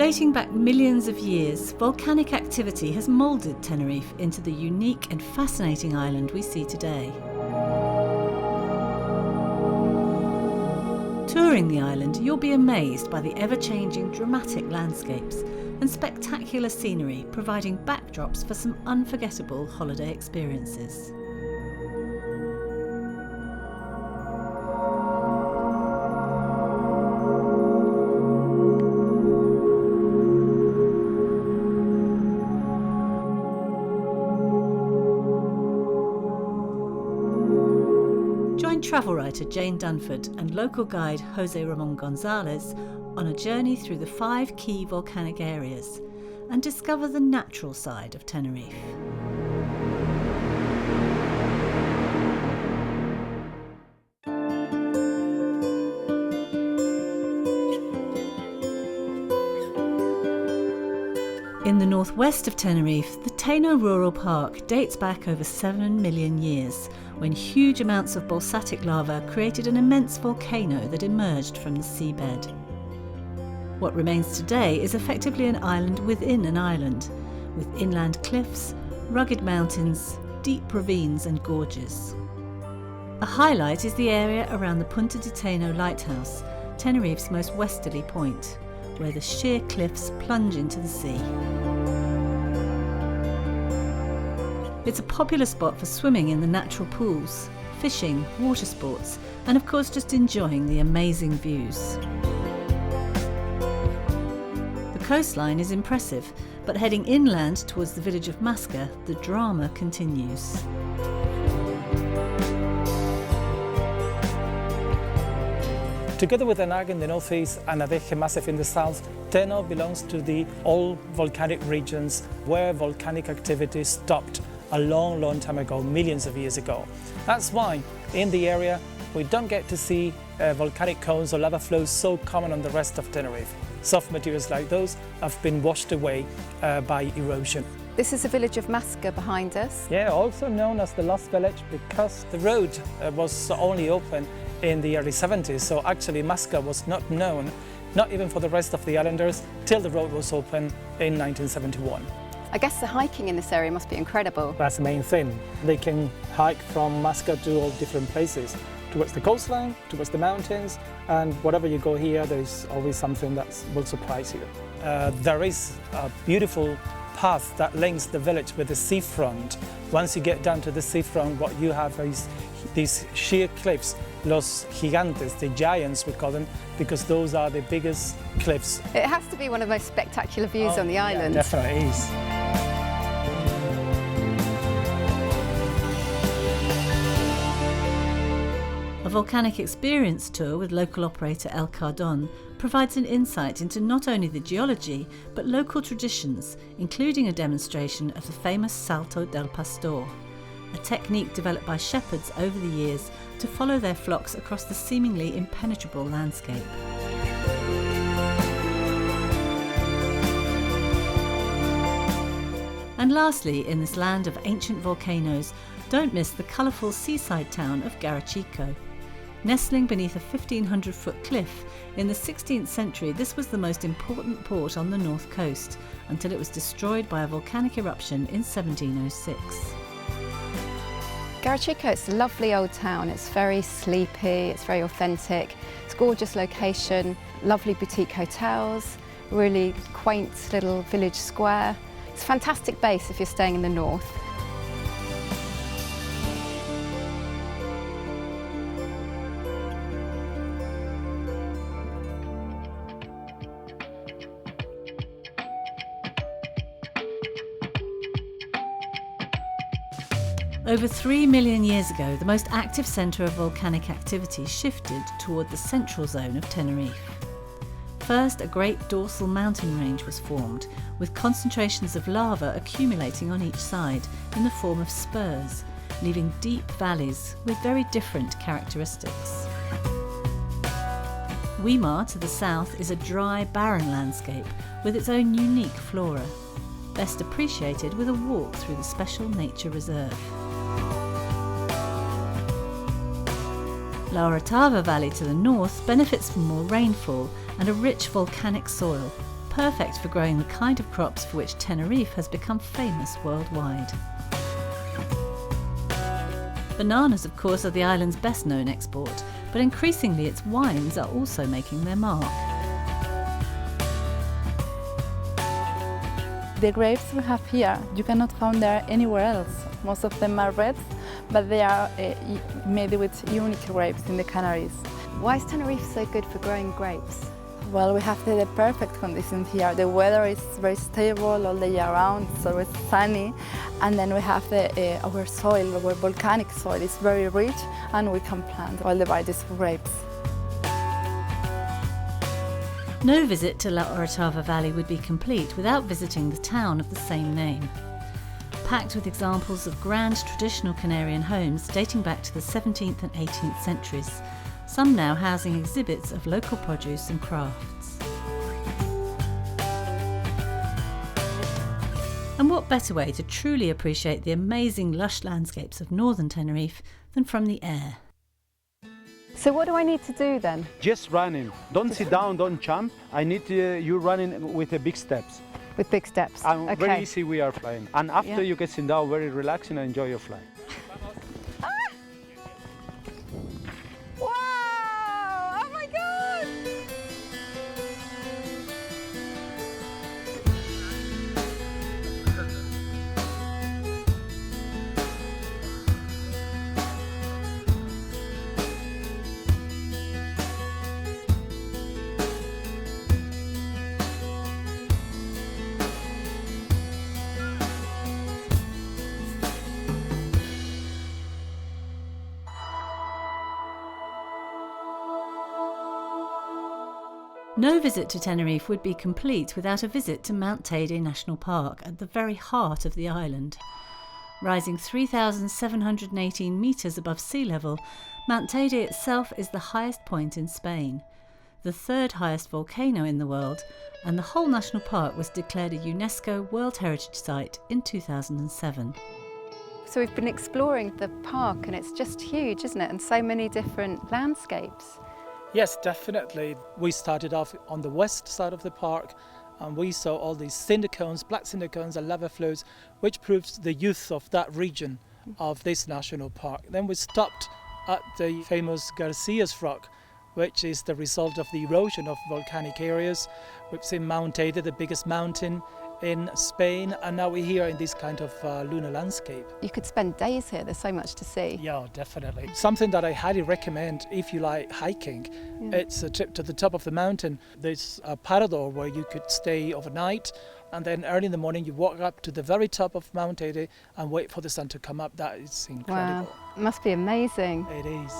Dating back millions of years, volcanic activity has moulded Tenerife into the unique and fascinating island we see today. Touring the island, you'll be amazed by the ever-changing dramatic landscapes and spectacular scenery, providing backdrops for some unforgettable holiday experiences. Join travel writer Jane Dunford and local guide Jose Ramon Gonzalez on a journey through the 5 key volcanic areas and discover the natural side of Tenerife. In the northwest of Tenerife, the Teide Rural Park dates back over 7 million years, when huge amounts of basaltic lava created an immense volcano that emerged from the seabed. What remains today is effectively an island within an island, with inland cliffs, rugged mountains, deep ravines and gorges. A highlight is the area around the Punta de Teno lighthouse, Tenerife's most westerly point, where the sheer cliffs plunge into the sea. It's a popular spot for swimming in the natural pools, fishing, water sports, and of course just enjoying the amazing views. The coastline is impressive, but heading inland towards the village of Masca, the drama continues. Together with Anaga in the northeast and Adeje Massif in the south, Teno belongs to the old volcanic regions where volcanic activity stopped a long time ago, millions of years ago. That's why in the area we don't get to see volcanic cones or lava flows so common on the rest of Tenerife. Soft materials like those have been washed away by erosion. This is the village of Masca behind us. Yeah, also known as the Lost Village because the road was only open in the early 70s, so actually Masca was not known, not even for the rest of the islanders, till the road was open in 1971. I guess the hiking in this area must be incredible. That's the main thing. They can hike from Masca to all different places, towards the coastline, towards the mountains, and wherever you go here, there's always something that will surprise you. There is a beautiful path that links the village with the seafront. Once you get down to the seafront, what you have is these sheer cliffs, Los Gigantes, the giants we call them, because those are the biggest cliffs. It has to be one of the most spectacular views on the island. Yeah, definitely is. A volcanic experience tour with local operator El Cardon provides an insight into not only the geology, but local traditions, including a demonstration of the famous Salto del Pastor, a technique developed by shepherds over the years to follow their flocks across the seemingly impenetrable landscape. And lastly, in this land of ancient volcanoes, don't miss the colourful seaside town of Garachico. Nestling beneath a 1,500-foot cliff, in the 16th century this was the most important port on the north coast, until it was destroyed by a volcanic eruption in 1706. Garachico, it's a lovely old town. It's very sleepy, it's very authentic. It's a gorgeous location, lovely boutique hotels, really quaint little village square. It's a fantastic base if you're staying in the north. Over 3 million years ago, the most active centre of volcanic activity shifted toward the central zone of Tenerife. First, a great dorsal mountain range was formed, with concentrations of lava accumulating on each side in the form of spurs, leaving deep valleys with very different characteristics. Weimar to the south is a dry, barren landscape with its own unique flora, best appreciated with a walk through the special nature reserve. La Orotava Valley to the north benefits from more rainfall and a rich volcanic soil, perfect for growing the kind of crops for which Tenerife has become famous worldwide. Bananas, of course, are the island's best known export, but increasingly its wines are also making their mark. The grapes we have here, you cannot find there anywhere else. Most of them are reds, but they are made with unique grapes in the Canaries. Why is Tenerife so good for growing grapes? Well, we have the perfect conditions here. The weather is very stable all the year round, it's always sunny. And then we have our soil, our volcanic soil is very rich, and we can plant all the varieties of grapes. No visit to La Orotava Valley would be complete without visiting the town of the same name. Packed with examples of grand traditional Canarian homes dating back to the 17th and 18th centuries, some now housing exhibits of local produce and crafts. And what better way to truly appreciate the amazing lush landscapes of northern Tenerife than from the air? So what do I need to do then? Just running. Don't sit down, don't jump. I need you running with the big steps. With big steps? And very easy we are flying. And after you get sit down, very relaxing and enjoy your flight. Wow! Oh my God! No visit to Tenerife would be complete without a visit to Mount Teide National Park at the very heart of the island. Rising 3,718 metres above sea level, Mount Teide itself is the highest point in Spain, the third highest volcano in the world, and the whole national park was declared a UNESCO World Heritage Site in 2007. So we've been exploring the park and it's just huge, isn't it? And so many different landscapes. Yes, definitely. We started off on the west side of the park and we saw all these cinder cones, black cinder cones and lava flows, which proves the youth of that region of this national park. Then we stopped at the famous Garcia's Rock, which is the result of the erosion of volcanic areas. We've seen Mount Teide, the biggest mountain in Spain, and now we're here in this kind of lunar landscape. You could spend days here, there's so much to see. Yeah, definitely. Something that I highly recommend if you like hiking, it's a trip to the top of the mountain. There's a parador where you could stay overnight, and then early in the morning you walk up to the very top of Mount Teide and wait for the sun to come up. That is incredible. Wow, it must be amazing. It is.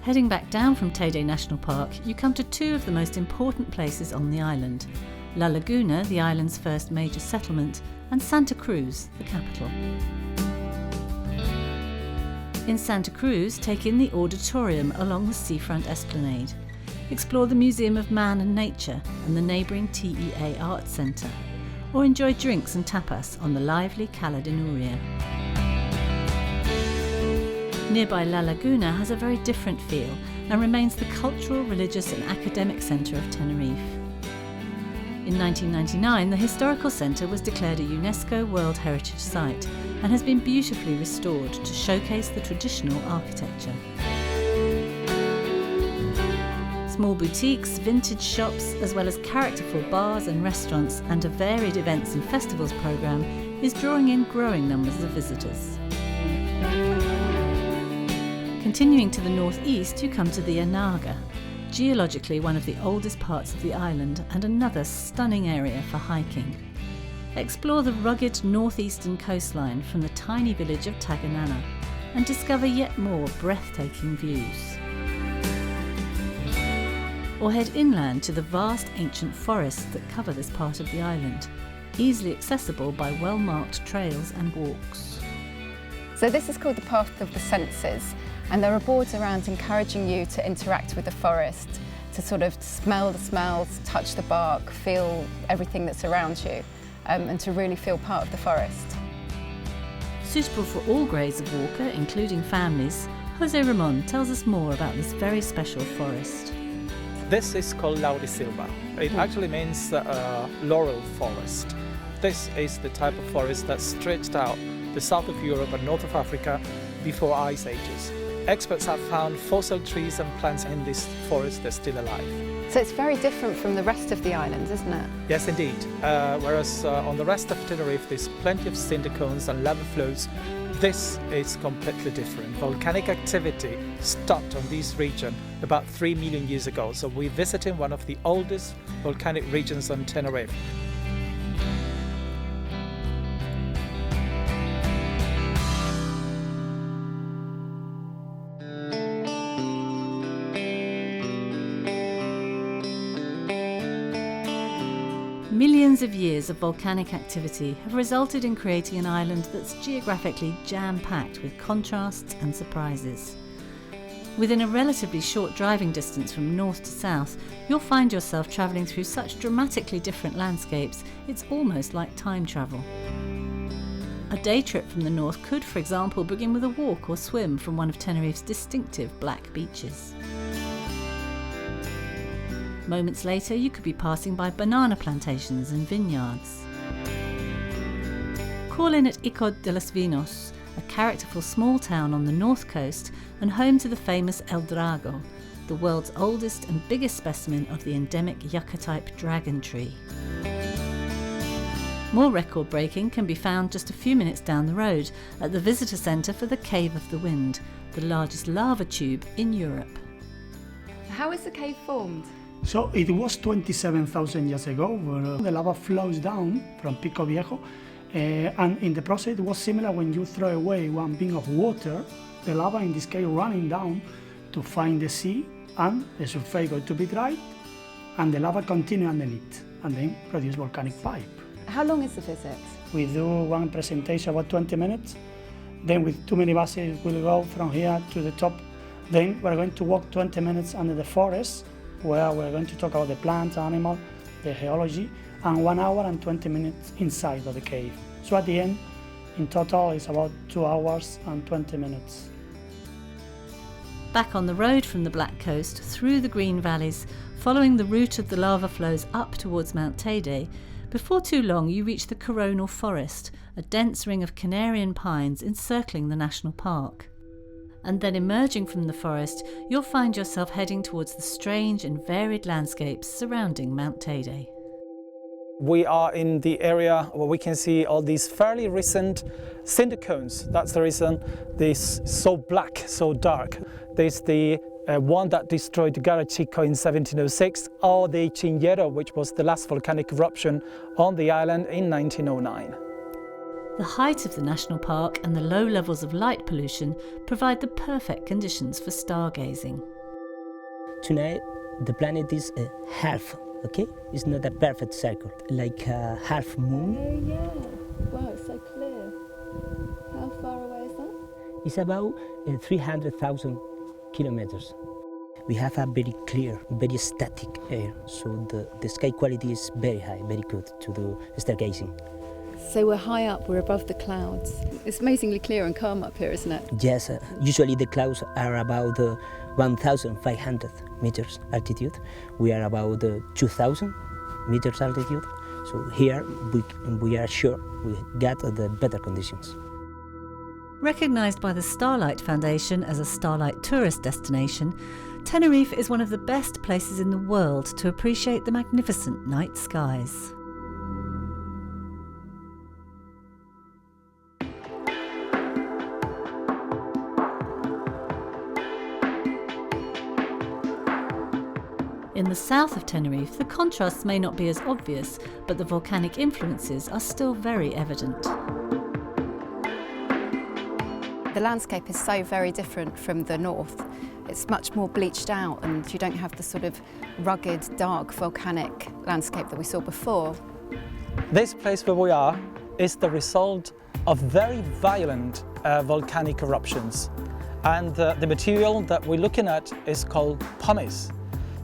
Heading back down from Teide National Park, you come to two of the most important places on the island: La Laguna, the island's first major settlement, and Santa Cruz, the capital. In Santa Cruz, take in the auditorium along the seafront esplanade, explore the Museum of Man and Nature and the neighbouring TEA Arts Centre, or enjoy drinks and tapas on the lively Cala de Nuria. Nearby La Laguna has a very different feel and remains the cultural, religious and academic centre of Tenerife. In 1999, the historical centre was declared a UNESCO World Heritage Site and has been beautifully restored to showcase the traditional architecture. Small boutiques, vintage shops, as well as characterful bars and restaurants and a varied events and festivals programme is drawing in growing numbers of visitors. Continuing to the northeast, you come to the Anaga, geologically one of the oldest parts of the island and another stunning area for hiking. Explore the rugged northeastern coastline from the tiny village of Taganana and discover yet more breathtaking views. Or head inland to the vast ancient forests that cover this part of the island, easily accessible by well-marked trails and walks. So this is called the Path of the Senses, and there are boards around encouraging you to interact with the forest. to sort of smell the smells, touch the bark, feel everything that's around you, and to really feel part of the forest. Suitable for all grades of walker, including families, Jose Ramon tells us more about this very special forest. This is called laurisilva. It actually means laurel forest. This is the type of forest that stretched out the south of Europe and north of Africa before ice ages. Experts have found fossil trees and plants in this forest that are still alive. So it's very different from the rest of the island, isn't it? Yes, indeed. Whereas on the rest of Tenerife there's plenty of cinder cones and lava flows, this is completely different. Volcanic activity stopped on this region about 3 million years ago, so we're visiting one of the oldest volcanic regions on Tenerife. Millions of years of volcanic activity have resulted in creating an island that's geographically jam-packed with contrasts and surprises. Within a relatively short driving distance from north to south, you'll find yourself travelling through such dramatically different landscapes, it's almost like time travel. A day trip from the north could, for example, begin with a walk or swim from one of Tenerife's distinctive black beaches. Moments later, you could be passing by banana plantations and vineyards. Call in at Icod de los Vinos, a characterful small town on the north coast and home to the famous El Drago, the world's oldest and biggest specimen of the endemic yucca-type dragon tree. More record-breaking can be found just a few minutes down the road at the visitor centre for the Cave of the Wind, the largest lava tube in Europe. How is the cave formed? So it was 27,000 years ago where the lava flows down from Pico Viejo, and in the process it was similar when you throw away one bin of water, the lava in this case running down to find the sea, and the surface going to be dry and the lava continue underneath and then produce volcanic pipe. How long is the visit? We do one presentation about 20 minutes, then with 2 minibuses we'll go from here to the top, then we're going to walk 20 minutes under the forest where we're going to talk about the plants, animals, the geology, and 1 hour and 20 minutes inside of the cave. So at the end, in total, it's about 2 hours and 20 minutes. Back on the road from the Black Coast, through the green valleys, following the route of the lava flows up towards Mount Teide, before too long you reach the coronal forest, a dense ring of Canarian pines encircling the national park. And then emerging from the forest, you'll find yourself heading towards the strange and varied landscapes surrounding Mount Teide. We are in the area where we can see all these fairly recent cinder cones. That's the reason this is so black, so dark. There's the one that destroyed Garachico in 1706, or the Chinchero, which was the last volcanic eruption on the island in 1909. The height of the national park and the low levels of light pollution provide the perfect conditions for stargazing. Tonight, the planet is a half, okay? It's not a perfect circle, like a half moon. Yeah. Wow, it's so clear. How far away is that? It's about 300,000 kilometers. We have a very clear, very static air, so the sky quality is very high, very good to do stargazing. So we're high up, we're above the clouds. It's amazingly clear and calm up here, isn't it? Yes, usually the clouds are about 1,500 meters altitude. We are about 2,000 meters altitude. So here we are sure we got the better conditions. Recognised by the Starlight Foundation as a starlight tourist destination, Tenerife is one of the best places in the world to appreciate the magnificent night skies. In the south of Tenerife, the contrasts may not be as obvious, but the volcanic influences are still very evident. The landscape is so very different from the north. It's much more bleached out and you don't have the sort of rugged, dark, volcanic landscape that we saw before. This place where we are is the result of very violent volcanic eruptions. And the material that we're looking at is called pumice.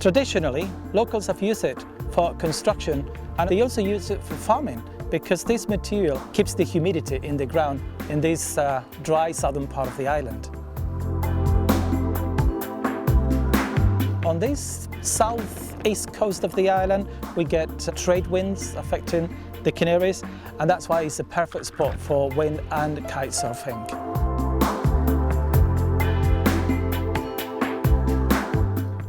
Traditionally, locals have used it for construction, and they also use it for farming because this material keeps the humidity in the ground in this dry southern part of the island. On this southeast coast of the island, we get trade winds affecting the Canaries, and that's why it's a perfect spot for wind and kite surfing.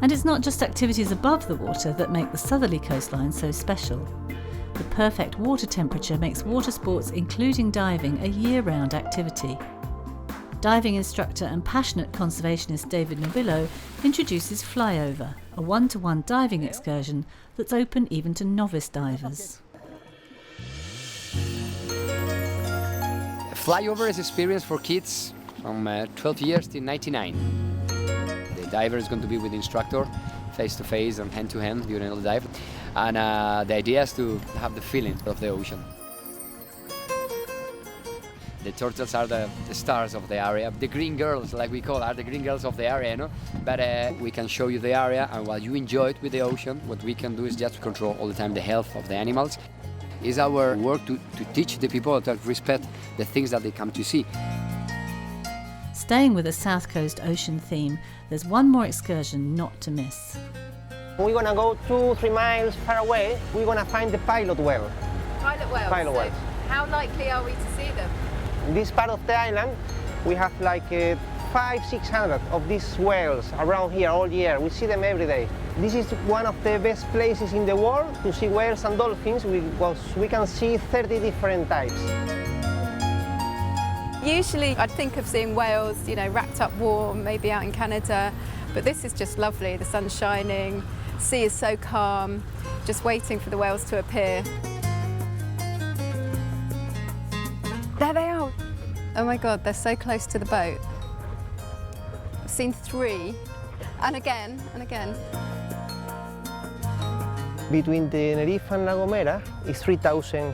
And it's not just activities above the water that make the southerly coastline so special. The perfect water temperature makes water sports, including diving, a year-round activity. Diving instructor and passionate conservationist David Nobillo introduces Flyover, a one-to-one diving excursion that's open even to novice divers. Flyover is an experience for kids from 12 years to 99. The diver is going to be with the instructor, face-to-face and hand-to-hand during the dive. And the idea is to have the feeling of the ocean. The turtles are the stars of the area. The green girls, like we call, are the green girls of the area, you know? But we can show you the area, and while you enjoy it with the ocean, what we can do is just control all the time the health of the animals. It's our work to teach the people to respect the things that they come to see. Staying with a South Coast ocean theme, there's one more excursion not to miss. We're gonna go 2-3 miles far away. We're gonna find the pilot whale. Pilot whales? Pilot whales. How likely are we to see them? In this part of the island, we have like 500-600 of these whales around here all year. We see them every day. This is one of the best places in the world to see whales and dolphins because we can see 30 different types. Usually I'd think of seeing whales, you know, wrapped up warm, maybe out in Canada, but this is just lovely. The sun's shining, sea is so calm, just waiting for the whales to appear. There they are! Oh my God, they're so close to the boat. I've seen 3, and again, and again. Between Tenerife and La Gomera is 3,000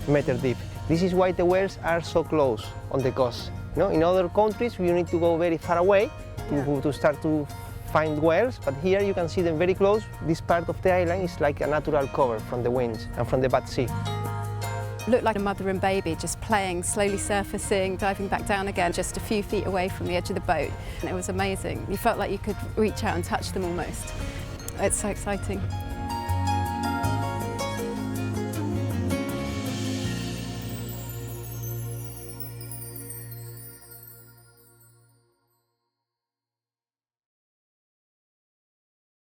meters deep. This is why the whales are so close on the coast. You know, in other countries, you need to go very far away to start to find whales, but here you can see them very close. This part of the island is like a natural cover from the winds and from the bad sea. Looked like a mother and baby just playing, slowly surfacing, diving back down again, just a few feet away from the edge of the boat. And it was amazing. You felt like you could reach out and touch them almost. It's so exciting.